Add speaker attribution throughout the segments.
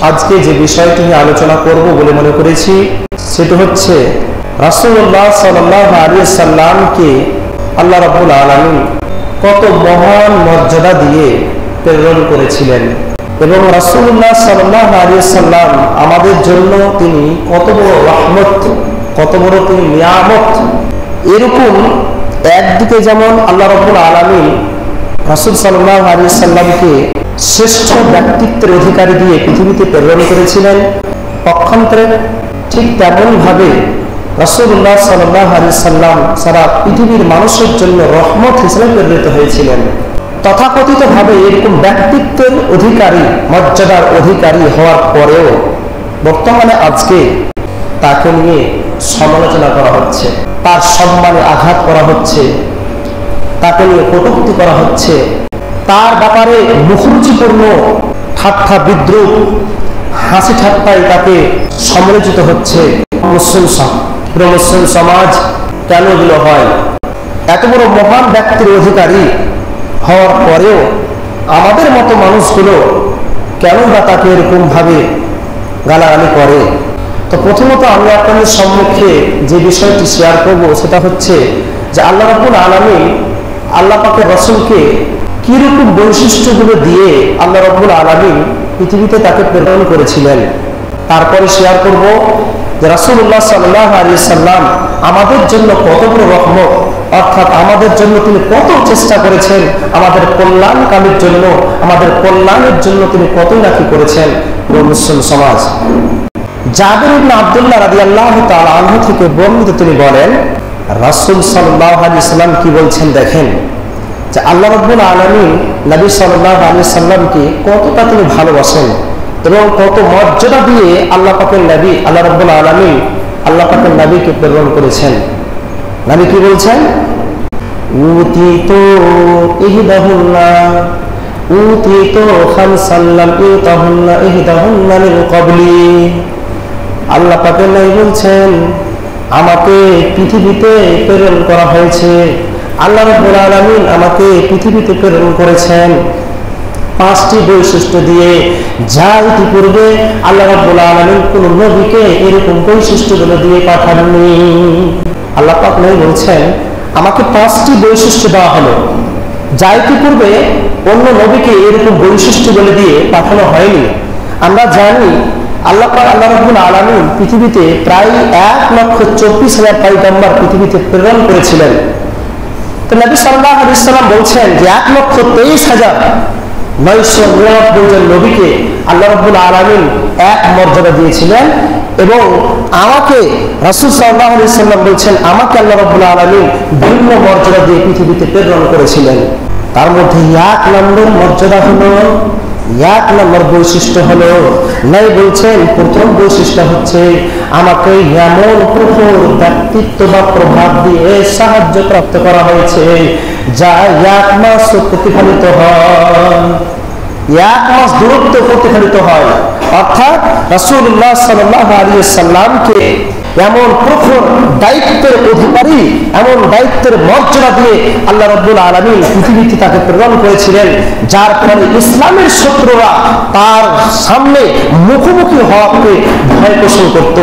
Speaker 1: আজকে যে বিষয়টি নিয়ে আলোচনা করব বলে মনে করেছি সেটা হচ্ছে রাসূলুল্লাহ সাল্লাল্লাহু আলাইহি সাল্লামকে আল্লাহ রাব্বুল আলামিন কত মহান মর্যাদা দিয়ে প্রেরণ করেছিলেন এবং রাসূলুল্লাহ সাল্লাল্লাহু আলাইহি সাল্লাম আমাদের জন্য তিনি কত বড় রহমত, কত বড় তিনি নিয়ামত। এরকম একদিকে যেমন আল্লাহ রাব্বুল আলামিন রাসূল সাল্লাল্লাহু আলাইহি সাল্লামকে শ্রেষ্ঠ ব্যক্তিত্বের অধিকারী দিয়ে পৃথিবীতে প্রেরণ করেছিলেন, পক্ষান্তরে ঠিক তেমনভাবে রাসূলুল্লাহ সাল্লাল্লাহু আলাইহি সাল্লাম সারা পৃথিবীর মানুষের জন্য রহমত হিসেবে প্রেরিত হয়েছিলেন। তথাকথিতভাবে এরকম ব্যক্তিত্বের অধিকারী, মর্যাদার অধিকারী হওয়ার পরেও বর্তমানে আজকে তাকে নিয়ে সমালোচনা করা হচ্ছে, তার সম্মানে আঘাত করা হচ্ছে, তাকে নিয়ে কটূক্তি করা হচ্ছে, তার ব্যাপারে মুখরুচিপূর্ণ ঠাট্টা বিদ্রুপ, হাসি ঠাট্টায় তাকে সমালোচিত হচ্ছে। মুসলিম সমাজ কেন এগুলো হয়? এত বড় মহান ব্যক্তির অধিকারী হওয়ার পরেও আমাদের মতো মানুষগুলো কেন বা তাকে এরকম ভাবে গালাগালি করে? তো প্রথমত আমি আপনাদের সম্মুখে যে বিষয়টি শেয়ার করব সেটা হচ্ছে যে আল্লাহ রাব্বুল আলামিন আল্লাহ পাকের রাসূলকে কিরকম বৈশিষ্ট্যগুলো দিয়ে আল্লাহ রাব্বুল আলামিন পৃথিবীতে তাকে প্রেরণ করেছিলেন। তারপরে শেয়ার করব যে রাসূলুল্লাহ সাল্লাল্লাহু আলাইহি সাল্লাম আমাদের জন্য কত বড় রহমত, অর্থাৎ আমাদের জন্য তিনি কত চেষ্টা করেছেন, আমাদের কল্যাণকামীর জন্য, আমাদের কল্যাণের জন্য তিনি কতই নাকি করেছেন। মুসলিম সমাজ জাবের ইবনে আব্দুল্লাহ রাদিয়াল্লাহু তাআলা আনহু থেকে বর্ণিত, তিনি বলেন রাসূল সাল্লাল্লাহু আলাইহি সাল্লাম কি বলছেন দেখেন, যে আল্লাহ রাব্বুল আলামিন নবী সাল্লাল্লাহু আলাইহি সাল্লামকে কতটা তিনি ভালোবাসেন এবং কত মর্যাদা দিয়ে আল্লাহ পাকের নবী, আল্লাহ রাব্বুল আলামিন আল্লাহ পাকের নবীকে প্রেরণ করেছেন। নবী কি বলছেন? উতিতু ইহদাহুন্না উতিতু খামসাল্লাম ইউতাহুন্না ইহদাহুন্না মিন ক্বাবলি। আল্লাহ পাকের নবী বলছেন আমাকে পৃথিবীতে প্রেরণ করা হয়েছে, আল্লাহ রাব্বুল আলামিন আমাকে পৃথিবীতে প্রেরণ করেছেন 5টি বৈশিষ্ট্য দিয়ে, যা ইতিপূর্বে আল্লাহ রাব্বুল আলামিন কোন নবীকে এরকম বৈশিষ্ট্যগুলো দিয়ে পাঠাননি। আল্লাহ পাক বলছেন আমাকে 5টি বৈশিষ্ট্য দেওয়া হলো, যা ইতিপূর্বে অন্য নবীকে এরকম বৈশিষ্ট্যগুলো দিয়ে পাঠানো হয়নি। আমরা জানি আল্লাহ পাক, আল্লাহ রাব্বুল আলামিন পৃথিবীতে প্রায় 1,24,000 পয়গম্বর পৃথিবীতে প্রেরণ করেছিলেন। তো নবী সাল্লাল্লাহু আলাইহি সাল্লাম বলছেন যে 1,23,999 জন নবীকে আল্লাহ রাব্বুল আলামিন এক মর্যাদা দিয়েছিলেন এবং আমাকে রাসূল সাল্লাল্লাহু আলাইহি সাল্লাম বলছেন আমাকে আল্লাহ রাব্বুল আলামিন ভিন্ন মর্যাদা দিয়ে পৃথিবীতে প্রেরণ করেছিলেন। তার মধ্যে 1 নম্বর মর্যাদা হলো, 1 নম্বর বৈশিষ্ট্য হলো, নবী বলছেন প্রথম বৈশিষ্ট্য হচ্ছে আমাকে এমন প্রখর ব্যক্তিত্ব বা প্রভাব দিয়ে সাহায্য প্রাপ্ত করা হয়েছে যা 1 মাস প্রতিফলিত হয়, 1 মাস দূরত্ব প্রতিফলিত হয়। অর্থাৎ রাসূলুল্লাহ সাল্লাল্লাহু আলাইহি সাল্লামকে এমন প্রখর দায়িত্বের অধিকারী, এমন দায়িত্বের মর্যাদা দিয়ে আল্লাহ রাব্বুল আলামিন পৃথিবীতে তাকে প্রেরণ করেছিলেন, যার ফলে ইসলামের শত্রুরা তার সামনে মুখোমুখি হওয়াকে ভয় পোষণ করত,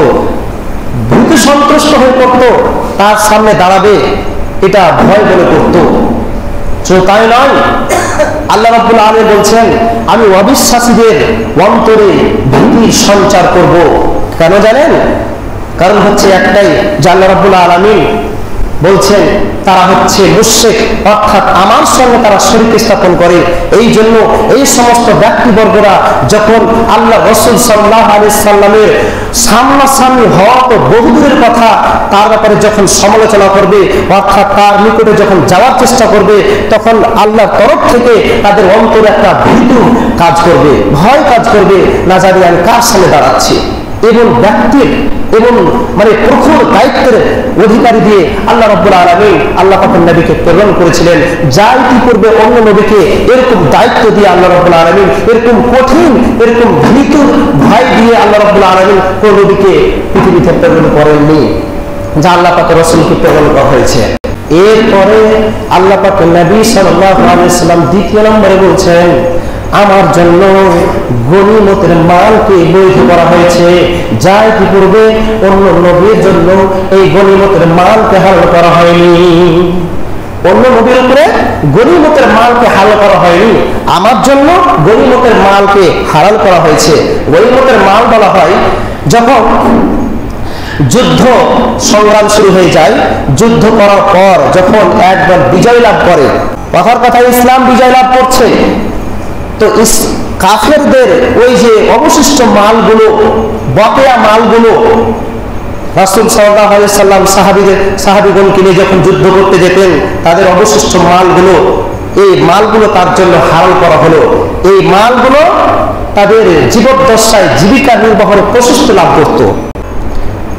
Speaker 1: ভীতি সন্ত্রস্ত হয়ে পড়ত, তার সামনে দাঁড়াবে এটা ভয় বলে করত। তাই নয়, আল্লাহ রাব্বুল আলামিন বলছেন আমি অবিশ্বাসীদের অন্তরে ভীতির সঞ্চার করব। কেন জানেন? কারণ হচ্ছে একটাই, যে আল্লাহ রাব্বুল আলামিন বলছেন তারা হচ্ছে মুশরিক, অর্থাৎ আমার সঙ্গে তারা শরীক স্থাপন করে। এই জন্য এই সমস্ত ব্যক্তিবর্গরা যখন আল্লাহ রাসূল সাল্লাল্লাহু আলাইহি সাল্লামের সামনাসামনি হওয়া তো বহুদূরের কথা, তার ব্যাপারে যখন সমালোচনা করবে, অর্থাৎ তার নিকটে যখন যাওয়ার চেষ্টা করবে, তখন আল্লাহর তরফ থেকে তাদের অন্তরে একটা ভীতি কাজ করবে, ভয় কাজ করবে, না জানি আমি কার সামনে দাঁড়াচ্ছি। এবং ব্যক্তির এবং প্রখর দায়িত্বের অধিকারী দিয়ে আল্লাহ রাব্বুল আলামিন আল্লাহ পাকের নবীকে প্রেরণ করেছিলেন, যা ইতিপূর্বে অন্য নবীকে এরকম দায়িত্ব দিয়ে আল্লাহ রাব্বুল আলামিন এরকম কঠিন, এরকম ভীতির ভয় দিয়ে আল্লাহ রাব্বুল আলামিন কোন নবীকে পৃথিবীতে প্রেরণ করেননি, যা আল্লাহ পাকের রাসূলকে প্রেরণ করা হয়েছে। এরপরে আল্লাহ পাকের নবী সাল্লাল্লাহু আলাইহি সাল্লাম দ্বিতীয় নম্বরে বলছেন আমার জন্য গনিমতের মালকে বৈধ করা হয়েছে, যা ইতিপূর্বে অন্য নবীর জন্য এই গনিমতের মালকে হালাল করা হয়নি। অন্য নবীর উপরে গনিমতের মালকে হালাল করা হয়নি, আমার জন্য গনিমতের মালকে হালাল করা হয়েছে। গনিমতের মাল বলা হয় যখন যুদ্ধ সংগ্রাম শুরু হয়ে যায়, যুদ্ধ করার পর যখন একবার বিজয় লাভ করে, কথার কথা ইসলাম বিজয় লাভ করছে, তো কাফেরদের ওই যে অবশিষ্ট মালগুলো, বকেয়া মালগুলো রাসূল সাল্লাল্লাহু আলাইহি সাল্লাম সাহাবীগণকে নিয়ে যখন যুদ্ধ করতে যেতেন, তাদের অবশিষ্ট মালগুলো, এই মালগুলো তার জন্য হালাল করা হলো। এই মালগুলো তাদের জীবদ্দশায় জীবিকা নির্বাহের প্রশস্তি লাভ করত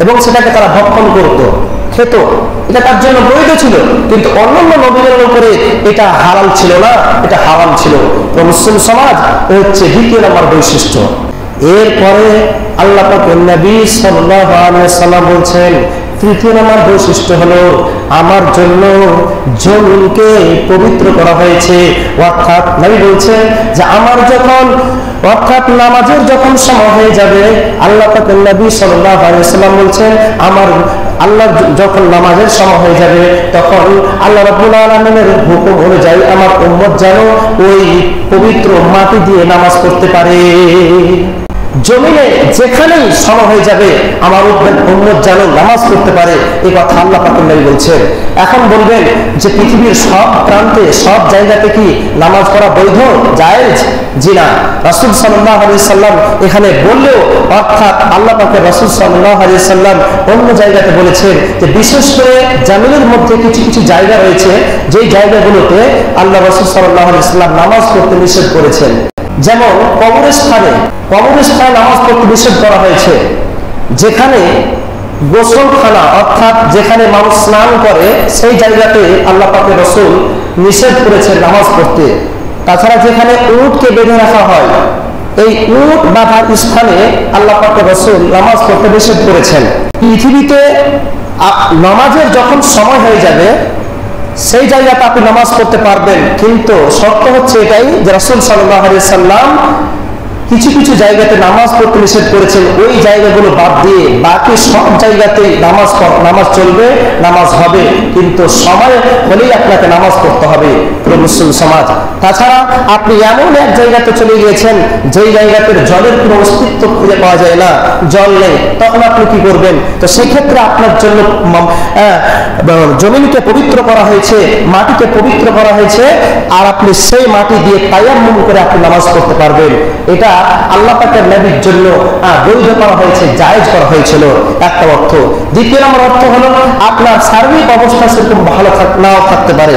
Speaker 1: এবং সেটাকে তারা ভক্ষণ করত, খেত, এটা তার জন্য বৈধ ছিল। কিন্তু অন্যান্য নবীদের উপরে এটা হালাল ছিল না, এটা হারাম ছিল। তো মুসলিম সমাজ হচ্ছে দ্বিতীয় নম্বর বৈশিষ্ট্য। এরপরে আল্লাহ পাক নবী সাল্লাল্লাহু আলাইহি সাল্লাম বলছেন, তৃতীয় নম্বর বৈশিষ্ট্য হলো আমার জন্য জমিনকে পবিত্র করা হয়েছে। অর্থাৎ নবী বলছেন যে আমার যখন, অর্থাৎ নামাজের যখন সময় হয়ে যাবে, আল্লাহ পাক নবী সাল্লাল্লাহু আলাইহি সাল্লাম বলছেন আমার আল্লাহ যখন নামাজের সময় হয়ে যাবে, তখন আল্লাহ রাব্বুল আলামিনের হুকুম অনুযায়ী আমার উম্মত যেন ওই পবিত্র মাটি দিয়ে নামাজ পড়তে পারে। জমিনে যেখানেই সময় হয়ে যাবে আমার উম্মত যেন নামাজ পড়তে পারে, এই কথা আল্লাহ পাক নবী বলছেন। এখন বলবেন যে পৃথিবীর সব প্রান্তে, সব জায়গাতে কি নামাজ পড়া বৈধ, জায়েজ? জি না। রাসূল সাল্লাল্লাহু আলাইহি সাল্লাম এখানে বললেও, অর্থাৎ আল্লাহ পাকের রাসূল সাল্লাল্লাহু আলাইহি সাল্লাম অন্য জায়গাতে বলেছেন যে বিশেষ করে জামিনের মধ্যে কিছু কিছু জায়গা রয়েছে, যেই জায়গাগুলোতে আল্লাহ রাসূল সাল্লাল্লাহু আলাইহি সাল্লাম নামাজ পড়তে নিষেধ করেছেন। যেমন কবরস্থানে নামাজ পড়তে নিষেধ করা হয়েছে। যেখানে গোসলখানা, অর্থাৎ যেখানে মানুষ স্নান করে, সেই জায়গাতে আল্লাহ পাকের রাসূল নিষেধ করেছেন নামাজ পড়তে। তাছাড়া যেখানে উটকে বেঁধে রাখা হয়, এই উট বাঁধার স্থানে আল্লাহ পাকের রাসূল নামাজ পড়তে নিষেধ করেছেন। পৃথিবীতে নামাজের যখন সময় হয়ে যাবে, সেই জায়গাতে আপনি নামাজ পড়তে পারবেন, কিন্তু শর্ত হচ্ছে এটাই যে রাসূল সাল্লাল্লাহু আলাইহি সাল্লাম কিছু কিছু জায়গাতে নামাজ পড়তে নিষেধ করেছেন, ওই জায়গাগুলো বাদ দিয়ে বাকি সব জায়গাতেই নামাজ চলবে, নামাজ হবে, কিন্তু সময় হলেই আপনাকে নামাজ পড়তে হবে মুসলিম সমাজ। তাছাড়া আপনি এমন এক জায়গাতে চলে গিয়েছেন যেই জায়গাতে জলের কোনো অস্তিত্ব খুঁজে পাওয়া যায় না, জল নেই, তখন আপনি কি করবেন? তো সেক্ষেত্রে আপনার জন্য জমিনকে পবিত্র করা হয়েছে, মাটিকে পবিত্র করা হয়েছে, আর আপনি সেই মাটি দিয়ে তায়াম্মুম করে আপনি নামাজ পড়তে পারবেন। এটা আল্লাহ পাকের নবীর জন্য বৈধ করা হয়েছে, জায়েজ করা হয়েছিল, একটা অর্থ। দ্বিতীয় নম্বর অর্থ হলো আপনার সার্বিক অবস্থা সেরকম ভালো নাও থাকতে পারে।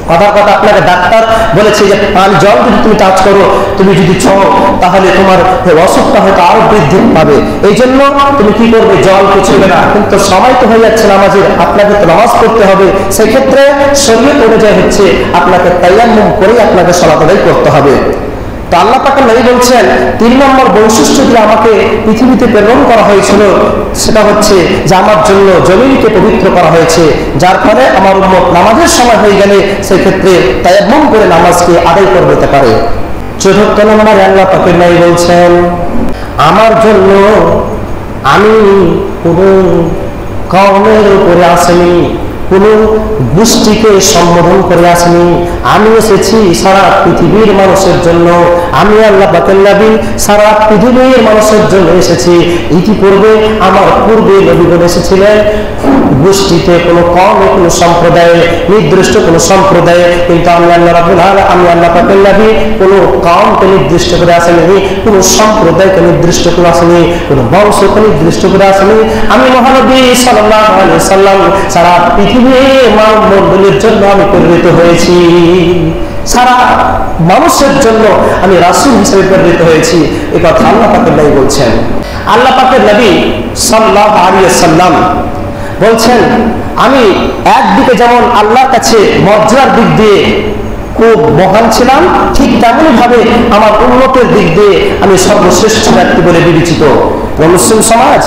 Speaker 1: কথার কথা আপনাকে ডাক্তার বলেছে যে জল যদি তুমি টাচ করো, তুমি যদি ছোঁও, তাহলে তোমার অসুখটা হয়তো আরো বৃদ্ধি পাবে, এই জন্য তুমি কি করবে? জল ছুঁবে না। কিন্তু সময় তো হয়ে যাচ্ছে নামাজের, আপনাকে তো নামাজ পড়তে হবে, সেই ক্ষেত্রে শরীয়ত অনুযায়ী হচ্ছে আপনাকে তায়াম্মুম করেই আপনাকে সালাত আদায় করতে হবে। তো আল্লাহ পাক নবী বলছেন 3 নম্বর বৈশিষ্ট্য দিয়ে আমাকে পৃথিবীতে প্রেরণ করা হয়েছিল, সেটা হচ্ছে যে আমার জন্য জমিনকে পবিত্র করা হয়েছে, যার ফলে আমার উম্মত নামাজের সময় হয়ে গেলে সেই ক্ষেত্রে তায়াম্মুম করে নামাজকে আদায় করে নিতে পারে। 4 নম্বরে আল্লাহ পাক নবী বলছেন আমার জন্য আমি কোনো কওমের উপরে আসেনি, কোনো গোষ্ঠীকে সম্বোধন করে আসেনি, আমি এসেছি সারা পৃথিবীর মানুষের জন্য। আমি আল্লাহ পাকের নবী সারা পৃথিবীর মানুষের জন্য এসেছি। ইতিপূর্বে আমার পূর্বে নবীগণ এসেছিলেন গোষ্ঠীতে, কোনো কওমে, কোনো সম্প্রদায়ে, নির্দিষ্ট কোনো সম্প্রদায়ে, কিন্তু আমি আল্লাহ পাকের নবী কোনো কওমকে নির্দিষ্ট করে আসেনি, কোনো সম্প্রদায়কে নির্দিষ্ট করে আসেনি, কোনো বংশকে নির্দিষ্ট করে আসেনি। আমি মহানবী সাল্লাল্লাহু আলাইহি সাল্লাম সারা মানব মণ্ডলীর জন্য আমি প্রেরিত হয়েছি, সারা মানুষের জন্য আমি রাসূল হিসেবে প্রেরিত হয়েছি, এই কথা আল্লাহ পাকের নবী বলছেন। আল্লাহ পাকের নবী সাল্লাল্লাহু আলাইহি সাল্লাম বলছেন আমি একদিকে যেমন আল্লাহর কাছে মর্যাদার দিক দিয়ে খুব মহান ছিলাম, ঠিক তেমনি ভাবে আমার উন্নতির দিক দিয়ে আমি সর্বশ্রেষ্ঠ ব্যক্তি বলে বিবেচিত। মুসলিম সমাজ,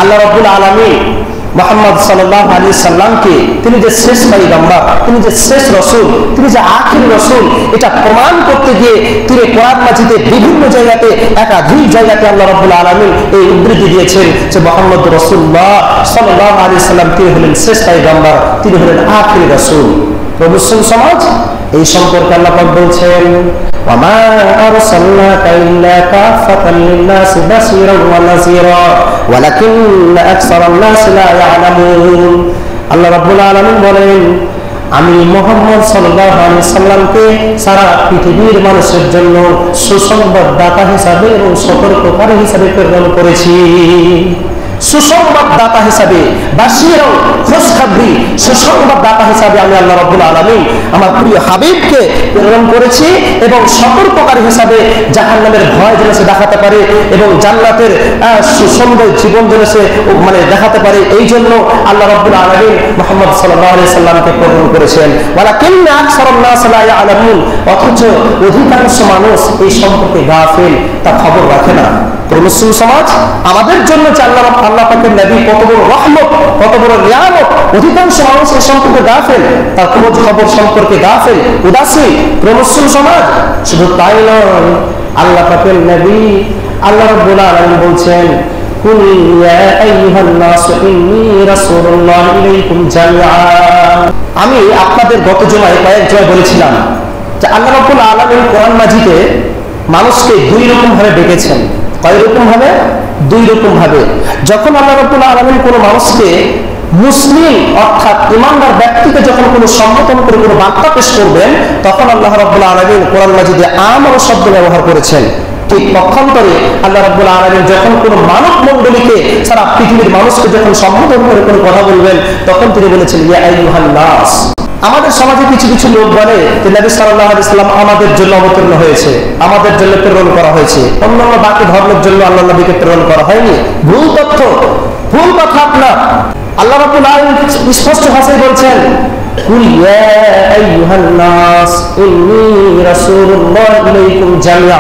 Speaker 1: আল্লাহ রাব্বুল আলামিন মুহাম্মদ সাল্লাল্লাহু আলাইহি সাল্লামকে, তিনি যে শেষ পয়গম্বর, তিনি যে শেষ রাসূল, তিনি যে আখির রাসূল, এটা প্রমাণ করতে গিয়ে তিনি কোরআন মাজিদে বিভিন্ন জায়গাতে, একাধিক জায়গাতে আল্লাহ রাব্বুল আলামিন এই উদ্ধৃতি দিয়েছেন যে মুহাম্মদ রাসূলুল্লাহ সাল্লাল্লাহু আলাইহি সাল্লাম তিনি হলেন শেষ পয়গম্বর, তিনি হলেন আখির রাসূল। মুসলিম সমাজ এই সম্পর্কে আল্লাহ পাক বলছেন, ওয়ামা আরসালনাকা ইল্লা কাফাতাল লিন-নাসি বাশীরান ওয়া নাযীরা ওয়ালাকিন্না আকসারান নাসি লা ইয়ালামুন। আল্লাহ রাব্বুল আলামিন বলেন, আমি মুহাম্মদ সাল্লাল্লাহু আলাইহি সাল্লামকে সারা পৃথিবীর মানুষের জন্য সুসংবাদদাতা হিসাবে এবং সতর্ককারী হিসাবে প্রেরণ করেছি। সুসংবাদদাতা হিসাবে, বাশীরান খুশখবরি, সুসংবাদদাতা হিসাবে আমি আল্লাহ রাব্বুল আলামিন আমার প্রিয় হাবিবকে প্রেরণ করেছি এবং সতর্ককারী হিসাবে জাহান্নামের ভয় যেন সে দেখাতে পারে এবং জান্নাতের সুন্দর জীবন যেন সে মানে দেখাতে পারে, এই জন্য আল্লাহ রাব্বুল আলামিন মুহাম্মদ সাল্লাল্লাহু আলাইহি সাল্লামকে প্রেরণ করেছেন। ওয়ালাকিন্না আকসারান নাস লা ইয়ালামুন, অথচ অধিকাংশ মানুষ এই সম্পর্কে গাফিল, তা খবর রাখে না। মুসলিম সমাজ আমাদের জন্য যে আল্লাহ পাকের নবী কত বড় রহমত, কত বড় নিয়ামত, অধিকাংশ মানুষ এই সম্পর্কে গাফিল, তার খোঁজ খবর সম্পর্কে গাফিল, উদাসীন। মুসলিম সমাজ শুধু তাই নয়, আল্লাহ পাকের নবী আল্লাহ রাব্বুল আলামিন বলছেন, কুল ইয়া আইয়ুহান নাস ইন্নী রাসূলুল্লাহি ইলাইকুম জামিআ। আমি আপনাদের গত জুমায় কয়েক জয় বলেছিলাম যে আল্লাহ রাব্বুল আলামিন কোরআন মাজিদে মানুষকে দুই রকম ভাবে ডেকেছেন। কয় রকম ভাবে? দুই রকম ভাবে। যখন আল্লাহ রাব্বুল আলামিন কোনো মানুষকে, মুসলিম অর্থাৎ ঈমানদার ব্যক্তিকে যখন কোনো সম্বোধন করে কোনো বার্তা পেশ করবেন, তখন আল্লাহ রাব্বুল আলামিন কোরআন মাজিদে আমানু শব্দ ব্যবহার করেছেন। ঠিক পক্ষান্তরে আল্লাহ রাব্বুল আলামিন যখন কোনো মানব মণ্ডলীকে, সারা পৃথিবীর মানুষকে যখন সম্বোধন করে কোনো কথা বলবেন, তখন তিনি বলেছেন ইয়া আইয়ুহান নাস। আমাদের সমাজে কিছু কিছু লোক বলে যে নবী সাল্লাল্লাহু আলাইহি সাল্লাম আমাদের জন্য অবতীর্ণ হয়েছে, আমাদের জন্য প্রেরণ করা হয়েছে, অন্যান্য বাকি ধর্মের জন্য আল্লাহ নবীকে প্রেরণ করা হয়নি। ভুল তথ্য, ভুল কথা আপনার। আল্লাহ রাব্বুল আলামিন স্পষ্ট ভাষায় বলছেন, কুল ইয়া আইয়ুহান নাস ইন্নী রাসূলুল্লাহি ইলাইকুম জামিআ।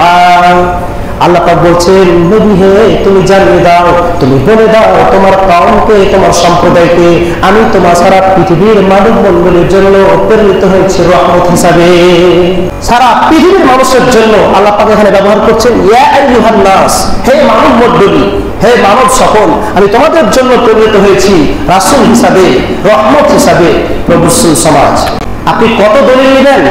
Speaker 1: আল্লাহ পাক বলছেন, নবী হে তুমি জানিয়ে দাও, তুমি বলে দাও তোমার কওমকে, তোমার সম্প্রদায়কে, আমি তোমার সারা পৃথিবীর মানব মণ্ডলীর জন্য প্রেরিত হয়েছে রহমত হিসাবে। সারা পৃথিবীর মানুষের জন্য আল্লাহ পাক এখানে ব্যবহার করছেন ইয়া আইয়ুহান নাস, হে মানব মণ্ডলী, হে মানব সকল, আমি তোমাদের জন্য প্রেরিত হয়েছি রাসূল হিসাবে, রহমত হিসাবে। মুসলিম সমাজ আপনি কত দলিল নেবেন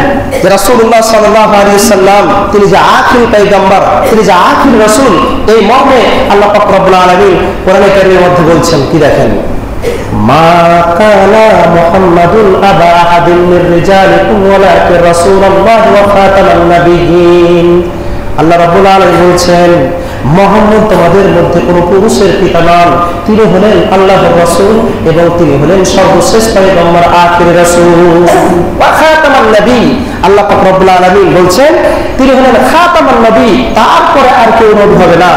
Speaker 1: যে রাসূলুল্লাহ সাল্লাল্লাহু আলাইহি সাল্লাম তিনি যে আখির পয়গম্বর, তিনি যে আখির রাসূল, এই মর্মে আল্লাহ পাক রব্বুল আলামিন কোরআনে কারীমের মধ্যে বলছেন কি দেখেন, মা কানা মুহাম্মাদুন আবা আহাদিন মির রিজালিকুম ওয়ালাকিন রাসূলুল্লাহি ওয়া খাতামান নাবিয়্যিন। আল্লাহ রাব্বুল আলামিন বলছেন, মুহাম্মদ তোমাদের মধ্যে কোন পুরুষের পিতা নন, তিনি হলেন আল্লাহর রাসূল এবং তিনি হলেন সর্বশেষ পয়গম্বর, আখির রাসূল। ওয়া খাতামান নবী, আল্লাহ পাক রব্বুল আলামিন বলছেন তিনি হলেন খাতামান নবী, তারপরে আর কেউ নবী হবে না।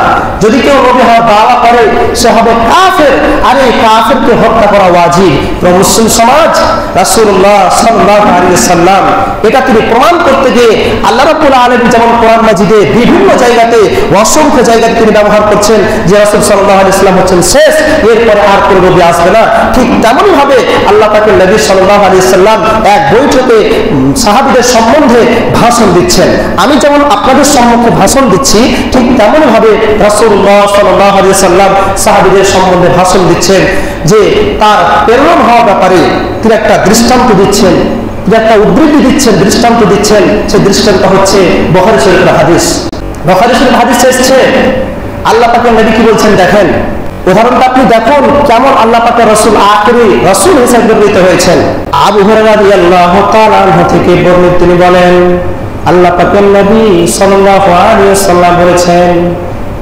Speaker 1: যদি কেউ নবী হওয়ার দাওয়া করে সে হবে কাফের, আর এই কাফেরকে হত্যা করা ওয়াজিব। মুসলিম সমাজ রাসূলুল্লাহ সাল্লাল্লাহু আলাইহি সাল্লাম এটা তিনি প্রমাণ করতে গিয়ে আল্লাহ রাব্বুল আলামিন যেমন কোরআন মাজিদে বিভিন্ন জায়গাতে, অসংখ্য জায়গাতে তিনি ব্যবহার করছেন যে রাসূল সাল্লাল্লাহু আলাইহি সাল্লাম হচ্ছেন শেষ, এরপরে আর কোনো নবী আসবে না। ঠিক তেমনই ভাবে আল্লাহ পাকের নবী সাল্লাল্লাহু আলাইহি সাল্লাম এক বৈঠকে সাহাবীদের সম্বন্ধে ভাষণ দিচ্ছেন। আমি যেমন আপনাদের সম্মুখে ভাষণ দিচ্ছি, ঠিক তেমনই ভাবে রাসূলুল্লাহ সাল্লাল্লাহু আলাইহি সাল্লাম সাহাবীদের সম্বন্ধে ভাষণ দিচ্ছেন যে তার প্রেরণ হওয়ার ব্যাপারে তিনি একটা দৃষ্টান্ত দিচ্ছেন, তিনি একটা উদ্ধৃতি দিচ্ছেন, দৃষ্টান্ত দিচ্ছেন। সেই দৃষ্টান্ত হচ্ছে বুখারী শরীফের হাদিস। বুখারী শরীফের হাদিস এসেছে, আল্লাহ পাকের নবী কি বলছেন দেখেন, উদাহরণটা আপনি দেখুন কেমন আল্লাহ পাকের রাসূল আখিরি রাসূল হিসেবে ব্যবহৃত হয়েছেন। আবু হুরায়রা রাদিয়াল্লাহু তাআলা আনহু থেকে বর্ণিত, তিনি বলেন আল্লাহ পাকের নবী সাল্লাল্লাহু আলাইহি ওয়াসাল্লাম বলেছেন,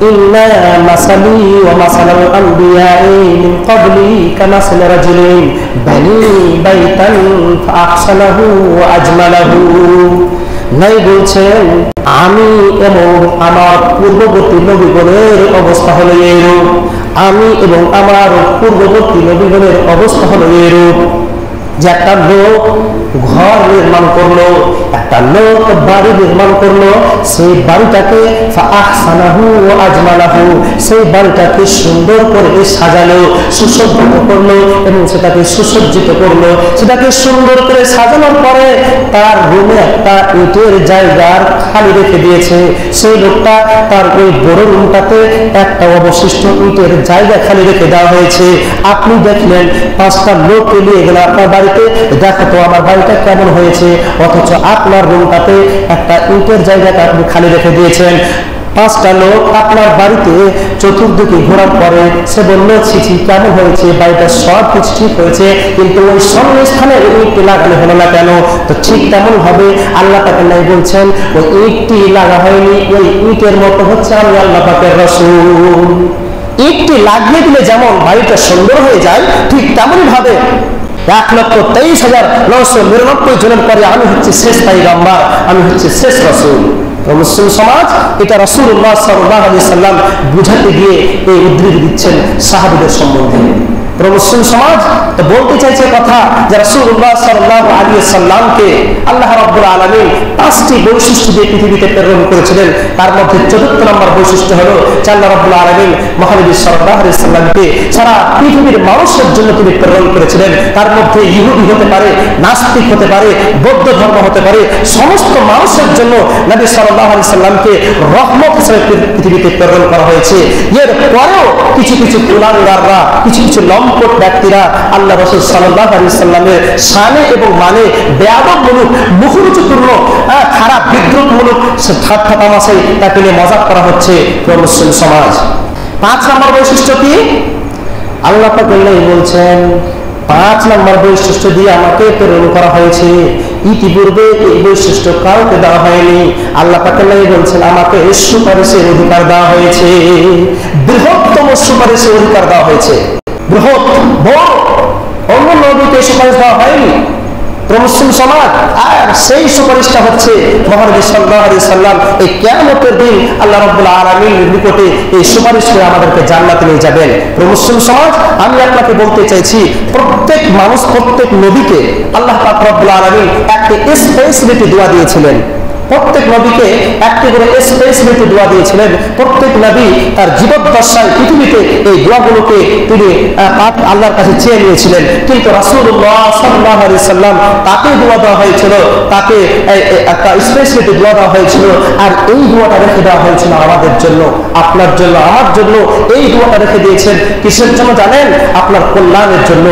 Speaker 1: ইন্না মাসালি ওয়া মাসালাল আমবিয়াই মিন ক্বাবলি কামাসাল রাজুলিন বানি বাইতান ফাআহসানাহু ওয়া আজমালাহু। নাই বলছেন আমি এবং আমার পূর্ববর্তী নবীগণের অবস্থা হলো এরূপ, আমি এবং আমার পূর্ববর্তী নবীগণের অবস্থা হলো এরূপ যে একটা লোক ঘর নির্মাণ করলো, একটা লোক বাড়ি নির্মাণ করলো, সেই বাড়িটাকে সেই বাড়িটাকে সুন্দর করে সাজালো, সুসজ্জিত করলো এবং সেটাকে সুসজ্জিত করলো। সেটাকে সুন্দর করে সাজানোর পরে তার রুমে একটা ইটের জায়গার খালি রেখে দিয়েছে। সেই লোকটা তার ওই বড় রুমটাতে একটা অবশিষ্ট ইটের জায়গা খালি রেখে দেওয়া হয়েছে। আপনি দেখলেন 5টা লোক নিয়ে গেলে আপনার বাড়িতে, দেখো তো আমার বাড়িটা কেমন হয়েছে, অথচ আপনার রুমটাতে একটা ইটের জায়গাটা আপনি খালি রেখে দিয়েছেন। 5টা লোক আপনার বাড়িতে চতুর্দিকে ঘোরার পরে সে বলল, ছিছি কেমন হয়েছে, বাড়িটা সব কিছু ঠিক হয়েছে, কিন্তু ওই সামনে স্থানে ইটটি লাগানো হলো না কেন? তো ঠিক তেমন ভাবে আল্লাহ পাক বলছেন, ওই ইটটি লাগা হয়নি, ওই ইটের মতো হচ্ছে আমি আল্লাহ পাকের রাসূল। ইটটি লাগিয়ে দিলে যেমন বাড়িটা সুন্দর হয়ে যায়, ঠিক তেমনই ভাবে 1,23,999 জনের পরে আমি হচ্ছে শেষ পয়গম্বর, আমি হচ্ছে শেষ রাসূল। মুসলিম সমাজ এটা রাসূলুল্লাহ সাল্লাল্লাহু আলাইহি সাল্লাম বুঝাতে গিয়ে এই উদ্ধৃতি দিচ্ছেন সাহাবীদের সম্বন্ধে। মুসলিম সমাজ তো বলতে চাইছে কথা যে রাসূলুল্লাহ সাল্লাল্লাহু আলাইহি সাল্লামকে আল্লাহ রাব্বুল আলামিন 5টি বৈশিষ্ট্য দিয়ে পৃথিবীতে প্রেরণ করেছিলেন। তার মধ্যে 4th নম্বর বৈশিষ্ট্য হলো যে আল্লাহ রাব্বুল আলামিন মহানবী সাল্লাল্লাহু আলাইহি সাল্লামকে সারা পৃথিবীর মানুষের জন্য তিনি প্রেরণ করেছিলেন। তার মধ্যে ইহুদি হতে পারে, নাস্তিক হতে পারে, বৌদ্ধ ধর্ম হতে পারে, সমস্ত মানুষের জন্য নবী সাল্লাল্লাহু আলাইহি সাল্লামকে রহমত হিসেবে পৃথিবীতে প্রেরণ করা হয়েছে। এর পরেও কিছু কিছু কুলাঙ্গাররা, কিছু কিছু লম্পট ব্যক্তিরা আল্লাহ রাসূল সাল্লাল্লাহু আলাইহি সাল্লামের শানে এবং মানে বেয়াদবমূলক, মুখরুচিপূর্ণ, খারাপ বিদ্রুপমূলক ঠাট্টা তামাশায় তাকে নিয়ে মজাক করা হচ্ছে মুসলিম সমাজ। 5 নম্বর বৈশিষ্ট্য কি? আল্লাহ পাক বলছেন 5 নম্বর বৈশিষ্ট্য দিয়ে আমাকে প্রেরণ করা হয়েছে। ইতিপূর্বে এই বৈশিষ্ট্য কাউকে দেওয়া হয়নি। আল্লাহ পাক বলছেন আমাকে সুপারিশের অধিকার দেওয়া হয়েছে, বৃহত্তম সুপারিশের অধিকার দেওয়া হয়েছে। বৃহৎ বড় অন্য নবীকে সুপারিশ দেওয়া হয়নি মুসলিম সমাজ। আর সেই সুপারিশটা হচ্ছে মহানবী সাল্লাল্লাহু আলাইহি সাল্লাম এই কিয়ামতের দিন আল্লাহ রাব্বুল আলামিনের নিকটে এই সুপারিশ করে আমাদেরকে জান্নাতে নিয়ে যাবেন। মুসলিম সমাজ, আমি আপনাকে বলতে চাইছি প্রত্যেক মানুষ, প্রত্যেক নবীকে আল্লাহ পাক রব্বুল আলামিন একটা স্পেশালিটি দোয়া দিয়েছিলেন। প্রত্যেক নবীকে একটি করে স্পেশালিটি দোয়া দিয়েছিলেন। প্রত্যেক নবী তার জীবদ্দশায় পৃথিবীতে এই দোয়াগুলোকে তিনি আল্লাহর কাছে চেয়ে নিয়েছিলেন। কিন্তু রাসূলুল্লাহ সাল্লাল্লাহু আলাইহি সাল্লাম তাকে দোয়া দেওয়া হয়েছিল, তাকে একটা স্পেশালিটি দোয়া দেওয়া হয়েছিল। আর এই দোয়াটা রেখে দেওয়া হয়েছিল আমাদের জন্য, আপনার জন্য, আমার জন্য। এই দোয়াটা রেখে দিয়েছেন কিসের জন্য জানেন? আপনার কল্যাণের জন্য।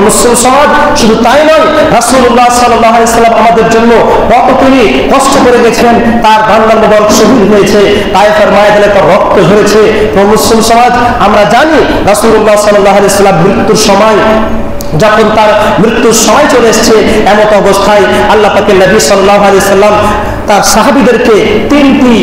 Speaker 1: মুসলিম সমাজ, শুধু তাই নয়, রাসূলুল্লাহ সাল্লাল্লাহু আলাইহি সাল্লাম আমাদের জন্য কত তিনি কষ্ট করে গেছেন। তার বান্দার মোবারক শহীদ হয়েছে, তায়েফের ময়দানে তার রক্ত ঝরেছে। মুসলিম সমাজ, আমরা জানি রাসূলুল্লাহ সাল্লাল্লাহু আলাইহি সাল্লাম মৃত্যুর সময়, যখন তার মৃত্যুর সময় চলে এসেছে, এমত অবস্থায় আল্লাহ পাকের নবী সাল্লাল্লাহু আলাইহি সাল্লাম তার সাহাবীদেরকে 3টি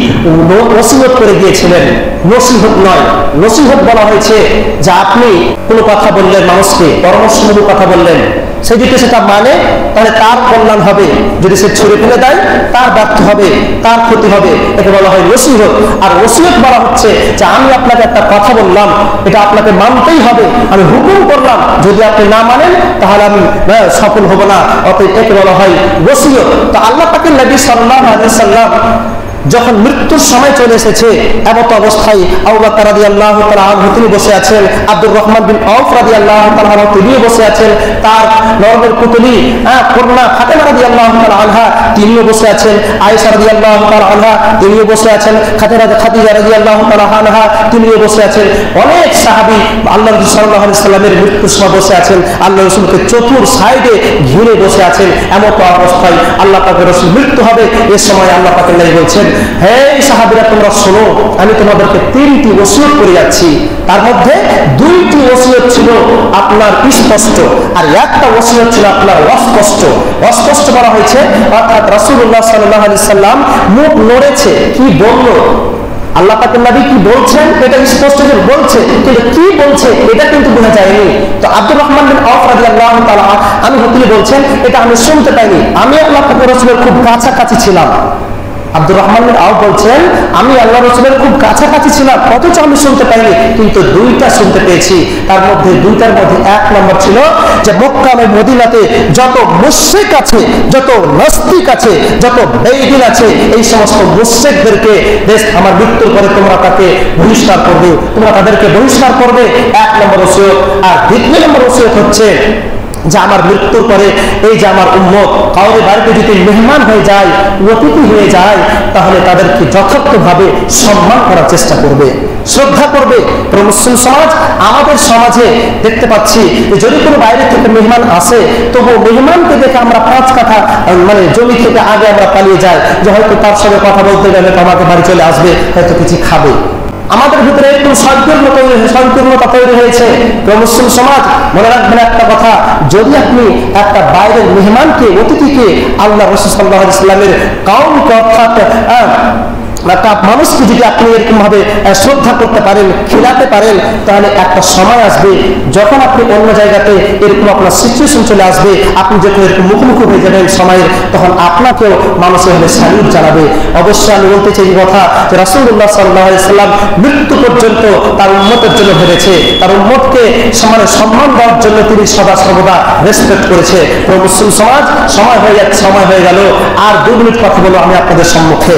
Speaker 1: নসিহত করে দিয়েছিলেন। নসিহত নয়, নসিহত বলা হয়েছে যে আপনি কোনো কথা বললেন, মানুষকে পরামর্শমূলক কথা বললেন, সে যদি সেটা মানে তাহলে তার কল্যাণ হবে, যদি সে ছুড়ে ফেলে দেয় তার ব্যর্থ হবে, তার ক্ষতি হবে। একে বলা হয় নসিহত। আর ওসিয়ত বলা হচ্ছে যে আমি আপনাকে একটা কথা বললাম, এটা আপনাকে মানতেই হবে, আমি হুকুম করলাম, যদি আপনি না মানেন তাহলে আমি সফল হব না, অতএব একে বলা হয় ওসিয়ত। তো আল্লাহ পাকের নবী সাল্লাল্লাহু আলাইহি সাল্লাম যখন মৃত্যুর সময় চলে এসেছে, এমত অবস্থায় আবু বকর রাদিয়াল্লাহু তাআলা আনহু তিনি বসে আছেন, আব্দুর রহমান বিন আউফ রাদিয়াল্লাহু তাআলা আনহু তিনি বসে আছেন, তার নরমের পুতলি কন্যা ফাতেমা রাদিয়াল্লাহু তাআলা আনহা তিনিও বসে আছেন, আয়েশা রাদিয়াল্লাহু তাআলা আনহা তিনিও বসে আছেন, খাদিজা রাদিয়াল্লাহু তাআলা আনহা তিনিও বসে আছেন। অনেক সাহাবী আল্লাহ রাসূল সাল্লাল্লাহু আলাইহি সাল্লামের মৃত্যুর সময় বসে আছেন, আল্লাহ রাসূলকে চতুর সাইডে ঘিরে বসে আছেন। এমত অবস্থায় আল্লাহ পাকের রাসূল মৃত্যু হবে, এই সময় আল্লাহ পাকের নবী বলছেন, হে সাহাবীরা তোমরা শোনো, আমি তোমাদেরকে 3টি ওসিয়ত করে যাচ্ছি। তার মধ্যে 2টি ওসিয়ত ছিল আপনার স্পষ্ট, আর একটা ওসিয়ত ছিল আপনার অস্পষ্ট। অস্পষ্ট বলা হয়েছে অর্থাৎ রাসূলুল্লাহ সাল্লাল্লাহু আলাইহি সাল্লাম মুখ নড়েছে, কি বলল, আল্লাহ পাকের নবী কি বলছেন এটা স্পষ্ট করে বলছে, কিন্তু কি বলছে এটা কিন্তু বোঝা যায়নি। তো আব্দুর রহমান বিন আউফ রাদিয়াল্লাহু তাআলা আনহু তিনি বলছেন, এটা আমি শুনতে পাইনি, আমি আল্লাহ পাকের রাসূলের খুব কাছাকাছি ছিলাম, আব্দুর রহমান বিন আউফ বলছেন, আমি আল্লাহ রাসূলের খুব কাছাকাছি ছিলাম, অথচ আমি শুনতে পাইনি, কিন্তু দুইটা শুনতে পেয়েছি। তার মধ্যে দুইটার মধ্যে এক নম্বর ছিল যে মক্কা এবং মদিনাতে যত মুশরিক আছে, যত নাস্তিক আছে, যত বেঈমান আছে, এই সমস্ত মুশরিকদেরকে বেশ আমার মৃত্যুর পরে তোমরা তাকে বহিষ্কার করবে, তোমরা তাদেরকে বহিষ্কার করবে, এক নম্বর ওসিয়ত। আর দ্বিতীয় নম্বর ওসিয়ত হচ্ছে যে আমার মৃত্যুর পরে এই যে আমার উম্মত কাউরে বাড়িতে যদি মেহমান হয়ে যায়, অতিথি হয়ে যায়, তাহলে তাদেরকে যথার্থভাবে সম্মান করার চেষ্টা করবে, শ্রদ্ধা করবে। মুসলিম সমাজ, আমাদের সমাজে দেখতে পাচ্ছি যদি কোনো বাইরে থেকে মেহমান আসে, তবু মেহমানকে দেখে আমরা 5 কাঠা মানে জমি থেকে আগে আমরা পালিয়ে যাই, যে হয়তো তার সঙ্গে কথা বলতে গেলে তো আমাকে বাড়ি চলে আসবে, হয়তো কিছু খাবে। আমাদের ভিতরে একটু সংকীর্ণতা তৈরি হয়েছে। মুসলিম সমাজ, মনে রাখবেন একটা কথা, যদি আপনি একটা বাইরের মেহমানকে, অতিথিকে, আল্লাহ রাসূল সাল্লাল্লাহু আলাইহি ওয়াসাল্লামের কওমকে অর্থাৎ একটা মানুষকে যদি আপনি এরকম ভাবে শ্রদ্ধা করতে পারেন, খিলাতে পারেন, তাহলে একটা সময় আসবে যখন আপনি অন্য জায়গাতে এরকম আপনার সিচুয়েশন চলে আসবে, আপনি যখন এরকম মুখোমুখি হয়ে যাবেন সময়ের, তখন আপনাকেও মানুষের হলে স্যালুট জানাবে। অবশ্যই আমি বলতে চাই কথা যে রাসূলুল্লাহ সাল্লাল্লাহু আলাইহি ওয়াসাল্লাম মৃত্যু পর্যন্ত তার উম্মতের জন্য ভেবেছে, তার উম্মতকে সম্মান দেওয়ার জন্য তিনি সদা সর্বদা রেসপেক্ট করেছে। মুসলিম সমাজ, সময় হয়ে গেল, আর 2 মিনিট কথা বলো আমি আপনাদের সম্মুখে।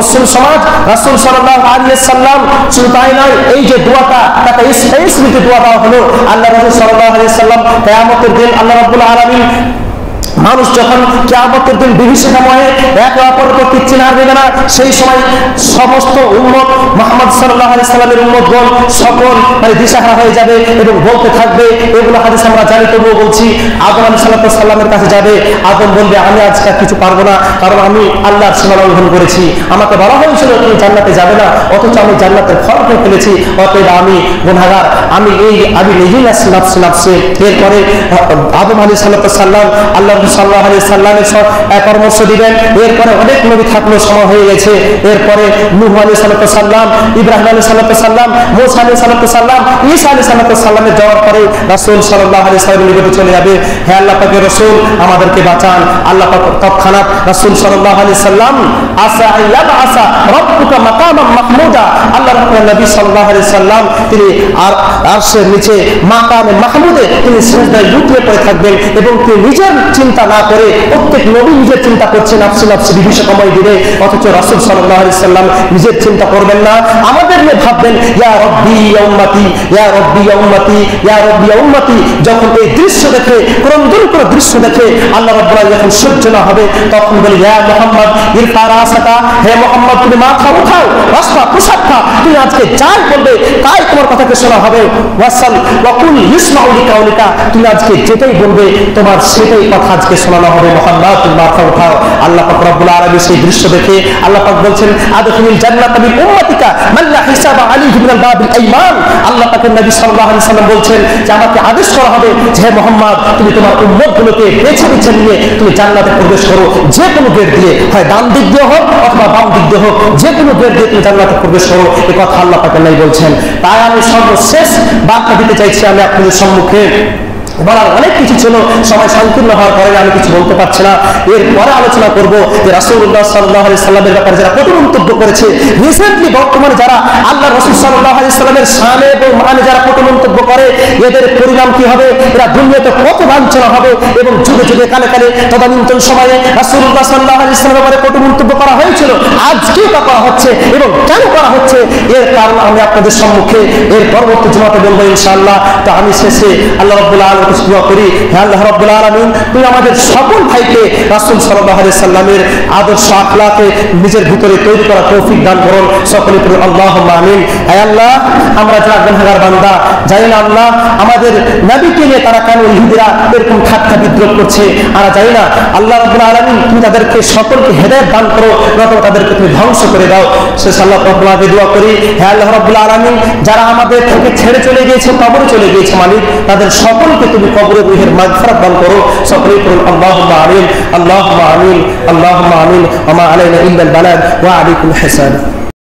Speaker 1: মুসলিম সমাজ, রাসূল সাল্লাল্লাহু আলাইহি ওয়াসাল্লাম শুধু তাই নয়, এই যে দোয়াটা, তাকে স্পেশালি দোয়া দেওয়া হলো। আল্লাহ রাসূল সাল্লাল্লাহু আলাইহি ওয়াসাল্লাম কিয়ামতের দিন আল্লাহ রাব্বুল আলামিন, মানুষ যখন কিয়ামতের দিন বিভীষিকাময়ে একে অপরের প্রতি চিনার দেবে না, সেই সময় সমস্ত উম্মত মুহাম্মদ সাল্লাল্লাহু আলাইহি সাল্লামের উম্মতগণ সকল দিশাহারা হয়ে যাবে এবং বলতে থাকবে, এগুলো হাদিস আমরা জানি, তবুও বলছি। আদম আলাইহিস সালামের কাছে যাবে, আদম বলবে আমি আজকে কিছু পারবো না, কারণ আমি আল্লাহর সীমা লঙ্ঘন করেছি, আমাকে বলা হয়েছিল তুমি জান্নাতে যাবে না, অথচ আমি জান্নাতের ফল খেয়ে ফেলেছি, অতএব আমি গুনাহগার, আমি নিজেই নাফসে। এরপরে আদম আলাইহিস সালাম আল্লাহ সাল্লাল্লাহু আলাইহি সাল্লামের পরামর্শ দিবেন। এরপরে অনেক নবী থাকলো, সময় হয়ে গেছে। এরপরে নূহ আলাইহিস সালাম, ইব্রাহিম আলাইহিস সালাম, মূসা আলাইহিস সালাম, ঈসা আলাইহিস সালামের যাওয়ার পরে রাসূল সাল্লাল্লাহু আলাইহি সাল্লামের নিকটে চলে যাবে, হে আল্লাহ পাকের রাসূল আমাদেরকে বাঁচান। আল্লাহ পাক তৎক্ষণাৎ রাসূল সাল্লাল্লাহু আলাইহি সাল্লাম আসা ইয়াবআসা রাব্বুকা মাকামান মাহমুদা, আল্লাহ রাব্বুল নবী সাল্লাল্লাহু আলাইহি সাল্লাম তিনি আরশের নিচে মাকামে মাহমুদে তিনি সিজদায় লুটিয়ে পড়ে থাকবেন, এবং তিনি নিজের চিন্তা না করে, প্রত্যেক নবী নিজের চিন্তা করছেন নাফসি বিভীষিকাময় দিনে, অথচ রাসূল সাল্লাল্লাহু আলাইহি সাল্লাম নিজের চিন্তা করবেন না, আমাদের নিয়ে ভাববেন ইয়া রাব্বি ইয়া উম্মতি, ইয়া রাব্বি ইয়া উম্মতি, ইয়া রাব্বি ইয়া উম্মতি। যখন এই দৃশ্য দেখে, ক্রন্দন করে দৃশ্য দেখে আল্লাহ রাব্বুল আলামিন যখন সহ্য না হবে, তখন বলে ইয়া মুহাম্মদ ইরফা রাসাকা, হে মুহাম্মদ তুমি মাথা উঠাও, রাস্তা পোশাক খা, তুমি আজকে যাই বলবে তাই তোমার কথাকে শোনা হবে। ওয়াসাল ওয়াকুল ইসমাউ লিকাউলিকা, তুমি আজকে যেটাই বলবে তোমার সেটাই কথা আজকে শোনানো হবে। মুহাম্মদ তুমি মাথা উঠাও। আল্লাহ পাক রব্বুল আলামিন সেই দৃশ্য দেখে আল্লাহ পাক বলছেন আদখিলুল জান্নাতা বিল উম্মাতিকা মান লা হিসাবা আলাইহি মিনাল বাবিল আইমান। আল্লাহ পাকের নবী সাল্লাল্লাহু আলাইহি সাল্লাম বলছেন যে আমাকে আদেশ করা হবে যে হে মুহাম্মদ তুমি তোমার উম্মতগুলোকে বেছে বেছে নিয়ে তুমি জান্নাতে প্রবেশ করো, যে কোনো গেট দিয়ে, হয় ডান দিক দিয়ে হোক অথবা বাম দিক দিয়ে হোক, যে কোনো গেট দিয়ে তুমি জান্নাতে প্রবেশ করো, এই কথা আল্লাহ পাকের নবী বলছেন। তাই আমি সর্বশেষ বার্তা দিতে চাইছি আমি আপনাদের সম্মুখে। বলার অনেক কিছু ছিল, সময় সংকীর্ণ হওয়ার পরে আমি কিছু বলতে পারছি না। এরপরে আলোচনা করব যে রাসূলুল্লাহ সাল্লাল্লাহু আলাইহি সাল্লামের ব্যাপারে যারা কটু মন্তব্য করেছে, রিসেন্টলি বর্তমানে যারা আল্লাহ রাসূল সাল্লাল্লাহু আলাইহি সাল্লামের শানে এবং মানে যারা কটু মন্তব্য করে, এদের পরিণাম কি হবে, এরা দুনিয়াতে কত লাঞ্ছনা হবে, এবং যুগে যুগে কালে কালে তদানীন্তন সময়ে রাসূলুল্লাহ সাল্লাল্লাহু আলাইহি সাল্লামের ব্যাপারে কটু মন্তব্য করা হয়েছিল, আজকে তা করা হচ্ছে এবং কেন করা হচ্ছে, এর কারণ আমি আপনাদের সম্মুখে এর পরবর্তী জুমাতে বলবো ইনশাআল্লাহ। তো আমি শেষে আল্লাহ রাব্বুল আলামিন দোয়া করি, হে আল্লাহ রাব্বুল আলামিন তুমি আমাদের সকল ভাইকে রাসূল সাল্লাল্লাহু আলাইহি সাল্লামের আদর্শ আখলাকে নিজের ভিতরে তৈরি করা তৌফিক দান করুন। সকলে পড়ি আল্লাহুম্মা আমিন। হে আল্লাহ আমরা যারা গুনাহগার বান্দা, জানি না আল্লাহ আমাদের নবীকে নিয়ে তারা কেন ইহুদিরা এরকম ঠাট্টা বিদ্রোহ করছে, আমরা জানি না। আল্লাহ রাব্বুল আলামিন তুমি তাদেরকে সকলকে হেদায়েত দান করো, নতুবা তাদেরকে তুমি ধ্বংস করে দাও। শেষ আল্লাহ রাব্বুল আলামিন দোয়া করি, হে আল্লাহ রাব্বুল আলামিন যারা আমাদের থেকে ছেড়ে চলে গিয়েছে, কবরে চলে গিয়েছে মালিক, তাদের সকলকে তুমি কবরে রুহের মাগফিরাত দান করো। সকলেই পড়ুন আল্লাহুম্মা আমিন, আল্লাহুম্মা আমিন, আল্লাহুম্মা আমিন। ওয়া মা আলাইনা ইল্লাল বালাগ ওয়া আলাইকুম হিসাব।